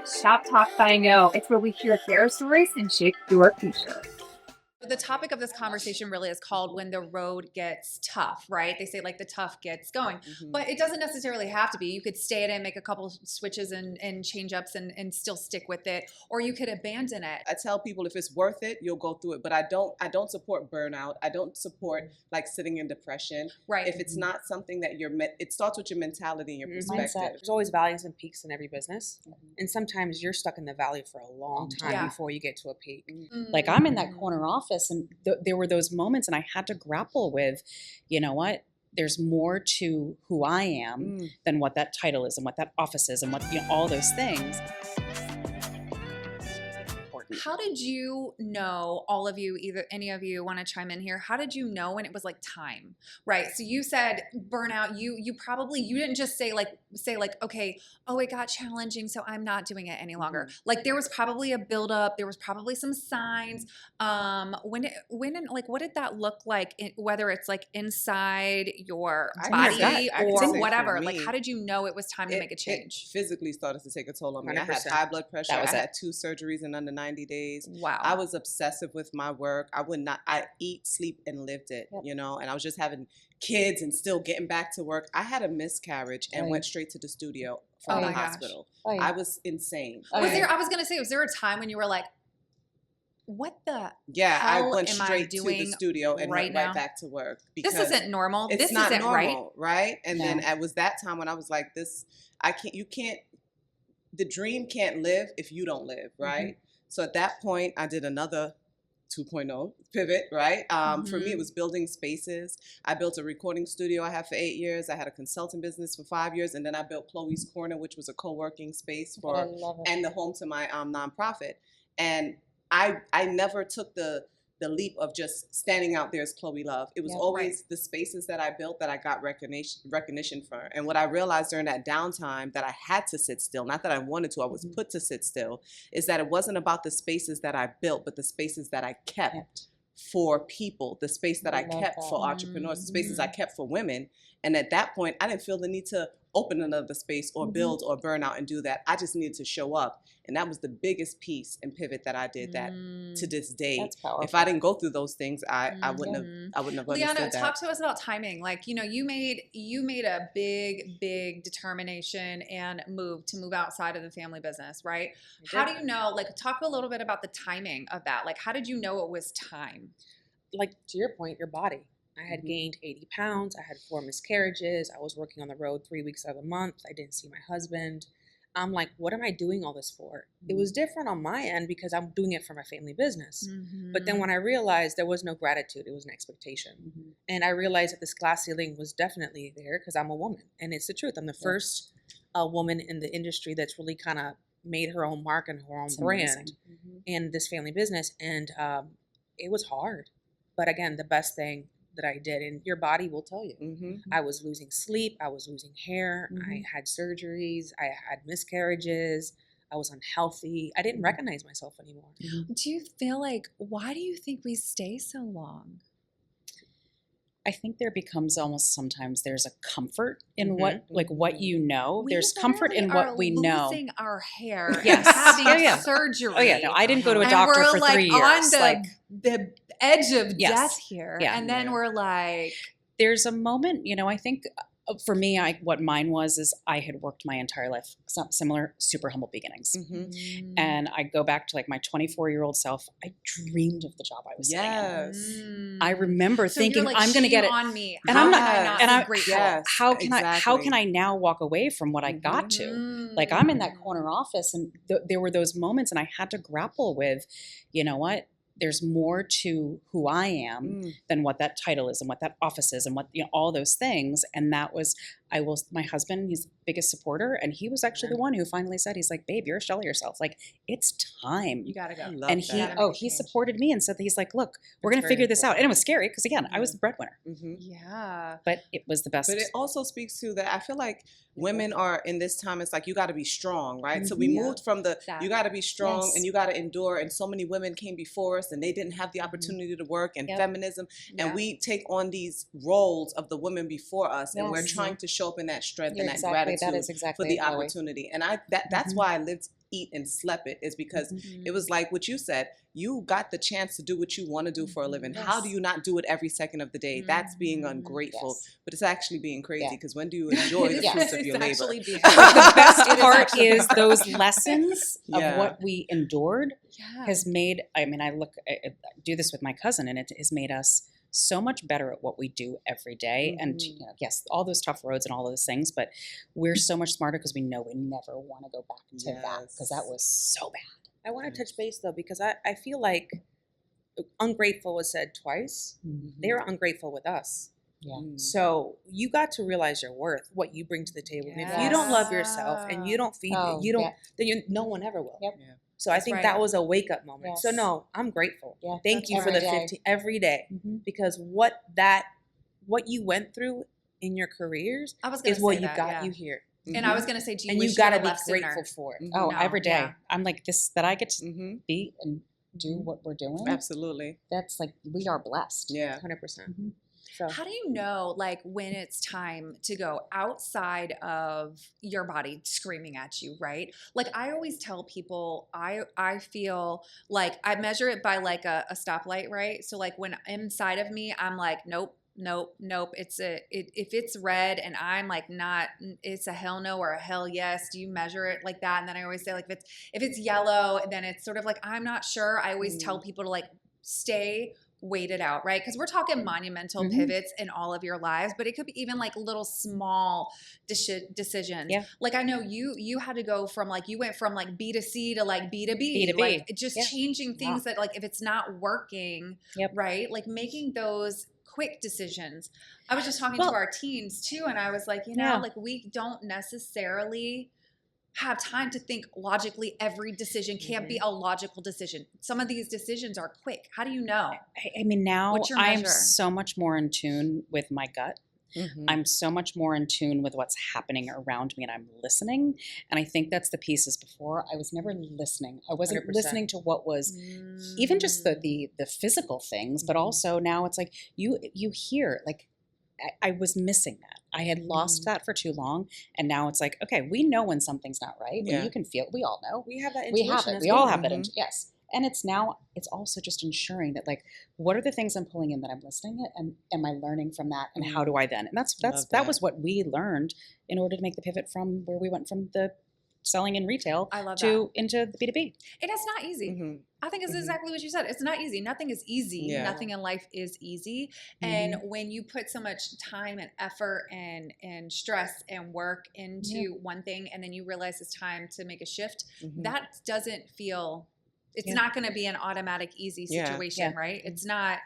It's Shop Talk by No. It's where we hear their stories and shape your future. The topic of this conversation really is called when the road gets tough, right? They say like the tough gets going, but it doesn't necessarily have to be. You could stay at it and make a couple switches and change ups and still stick with it, or you could abandon it. I tell people if it's worth it, you'll go through it. But I don't support burnout. I don't support like sitting in depression. Right. If it's not something that it starts with your mentality and your perspective. Mindset. There's always valleys and peaks in every business. And sometimes you're stuck in the valley for a long time before you get to a peak. Like I'm in that corner office and there were those moments and I had to grapple with, you know what, there's more to who I am than what that title is and what that office is and what, you know, all those things. How did you know, all of you, either any of you want to chime in here, how did you know when it was like time, right? So you said burnout, you didn't just say like, okay, oh, it got challenging, so I'm not doing it any longer. Like there was probably a buildup, there was probably some signs. What did that look like, whether it's like inside your body or whatever? Like how did you know it was time to make a change? It physically started to take a toll on me. 100%. I had high blood pressure. I had 2 surgeries in under 90 days. Wow. I was obsessive with my work. I eat, sleep, and lived it, you know, and I was just having kids and still getting back to work. I had a miscarriage and went straight to the studio from the hospital. I was insane. I was going to say, was there a time when you were like, what the I hell went am straight I to doing the studio and right went now? right back to work. This isn't normal. It's this not isn't normal, right? And No. then it was that time when I was like, the dream can't live if you don't live, right? So at that point, I did another 2.0 pivot, right? For me, it was building spaces. I built a recording studio I had for 8 years. I had a consulting business for 5 years. And then I built Chloe's Corner, which was a co-working space and the home to my nonprofit. And I never took the leap of just standing out there as Cloe Luv. It was always the spaces that I built that I got recognition for. And what I realized during that downtime that I had to sit still, not that I wanted to, I was put to sit still, is that it wasn't about the spaces that I built, but the spaces that I kept for people, the space that I kept for entrepreneurs, the spaces I kept for women. And at that point, I didn't feel the need to open another space or build or burn out and do that. I just needed to show up. And that was the biggest piece and pivot that I did that to this day. If I didn't go through those things, I wouldn't have understood Liana, that. talk to us about timing. Like, you know, you made a big determination and move outside of the family business, right? How do you know, like, talk a little bit about the timing of that. Like, how did you know it was time? Like to your point, your body. I had gained 80 pounds. I had 4 miscarriages. I was working on the road 3 weeks out of the month. I didn't see my husband. I'm like, what am I doing all this for? It was different on my end because I'm doing it for my family business. But then when I realized there was no gratitude, it was an expectation. And I realized that this glass ceiling was definitely there because I'm a woman. And it's the truth. I'm the first woman in the industry that's really kind of made her own mark and her own brand in this family business. And it was hard. But again, the best thing that I did, and your body will tell you. I was losing sleep, I was losing hair, I had surgeries, I had miscarriages, I was unhealthy. I didn't recognize myself anymore. Do you feel like, why do you think we stay so long? I think there becomes almost sometimes there's a comfort in what you know. There's comfort in what we know. Losing our hair, yes, having surgery. Oh yeah, no, I didn't go to a doctor for 3 years. On the edge of death here, and then we're like, there's a moment. You know, I think for me, what mine was is I had worked my entire life, similar, super humble beginnings. And I go back to like my 24-year-old self. I dreamed of the job I was sitting in. I remember thinking, like, I'm going to get it. On me. And I'm not, and I'm grateful. How can I now walk away from what I got to? Like I'm in that corner office and there were those moments and I had to grapple with, you know what? There's more to who I am than what that title is and what that office is and what, you know, all those things. And that was, my husband, he's the biggest supporter. And he was actually the one who finally said, he's like, babe, you're a shell of yourself. Like, it's time. You gotta go. And he supported me and said that he's like, look, we're going to figure this out. And it was scary because again, I was the breadwinner. Yeah. But it was the best. But it also speaks to that. I feel like women are in this time, it's like, you got to be strong, right? So we moved from you got to be strong and you got to endure. And so many women came before us and they didn't have the opportunity to work and feminism. And we take on these roles of the women before us and we're trying to show up in that strength and that gratitude for the opportunity. And that's why I lived eat and slept it is because Mhm. it was like what you said. You got the chance to do what you want to do for a living. Yes. How do you not do it every second of the day? That's being Mhm. ungrateful, Yes. but it's actually being crazy Yeah. because when do you enjoy the Yes. fruits of It's your labor? actually being- The best It is part actually- is those lessons Yeah. of what we endured Yeah. has made, I mean, I do this with my cousin, and it has made us so much better at what we do every day. And Mhm. yes, all those tough roads and all those things, but we're so much smarter because we know we never want to go back to that, because that was so bad. I want to touch base though, because I feel like ungrateful was said twice. They were ungrateful with us. Yeah. Mm. So you got to realize your worth, what you bring to the table. And if you don't love yourself and you don't feed Oh, it, you don't, yeah. then no one ever will. Yep. Yeah. So I That's think right. that was a wake up moment. So Yes. no, I'm grateful. Yeah, Thank that's you for every the day. 15 every day, Mhm. because what you went through in your careers I was gonna is what say you that, got yeah. you here. And I was gonna say, do you And wish you got to would've be left grateful sooner? for it. Mhm. Oh, No, every day. yeah. I'm like, this, that I get to Mm-hmm. be and do what we're doing. Absolutely. That's like, we are blessed. Yeah. 100%. Mhm. So How do you know, like, when it's time to go outside of your body screaming at you, right? Like, I always tell people, I feel like I measure it by like a stoplight, right? So, like, when inside of me, I'm like, nope. If it's red and I'm like not, it's a hell no or a hell yes. Do you measure it like that? And then I always say, like, if it's yellow, then it's sort of like I'm not sure. I always tell people to like wait it out, right? Because we're talking monumental Mhm. pivots in all of your lives, but it could be even like little small decisions. Yeah. Like I know you had to go from like, you went from like B to C to like B to B, B to B. like just Yeah. changing things that like if it's not working, Yep. right? Like making those quick decisions. I was just talking Well- to our teens too, and I was like, Yeah. like we don't necessarily have time to think logically. Every decision can't be a logical decision. Some of these decisions are quick. How do you know? I mean, now What's your I'm measure? so much more in tune with my gut. Mm-hmm. I'm so much more in tune with what's happening around me, and I'm listening. And I think that's the pieces. Before I was never listening. I wasn't 100%. listening to what was even just the physical things, but also now it's like you hear, like I was missing that. I had lost that for too long, and now it's like, okay, we know when something's not right. Yeah. When you can feel, we all know. we have that We intuition. have it. as We all women. have that. Yes. And it's also just ensuring that, like, what are the things I'm pulling in that I'm listening at, and am I learning from that, and how do I then? And Love that was what we learned in order to make the pivot from where we went from the selling in retail I love into the B2B. And it's not easy. Mm-hmm. I think it's exactly what you said. It's not easy. Nothing is easy. Yeah. Nothing in life is easy. And when you put so much time and effort and stress and work into one thing, and then you realize it's time to make a shift, that doesn't feel, it's not going to be an automatic, easy situation, right? It's not,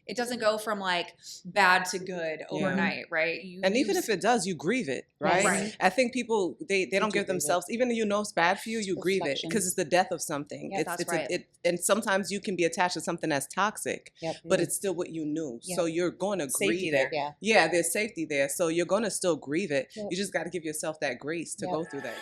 it doesn't go from like bad to good overnight, right? And even if it does, you grieve it, right? Right. I think people, they don't give themselves, even though you know it's bad for you, you grieve it Reflection. because it's the death of something. Yeah, that's right. And sometimes you can be attached to something that's toxic, Yep. but it's still what you knew. Yeah. So you're going to Safety grieve there. it. Yeah. Yeah, there's safety there. So you're going to still grieve it. Yep. You just got to give yourself that grace to Yep. go through that.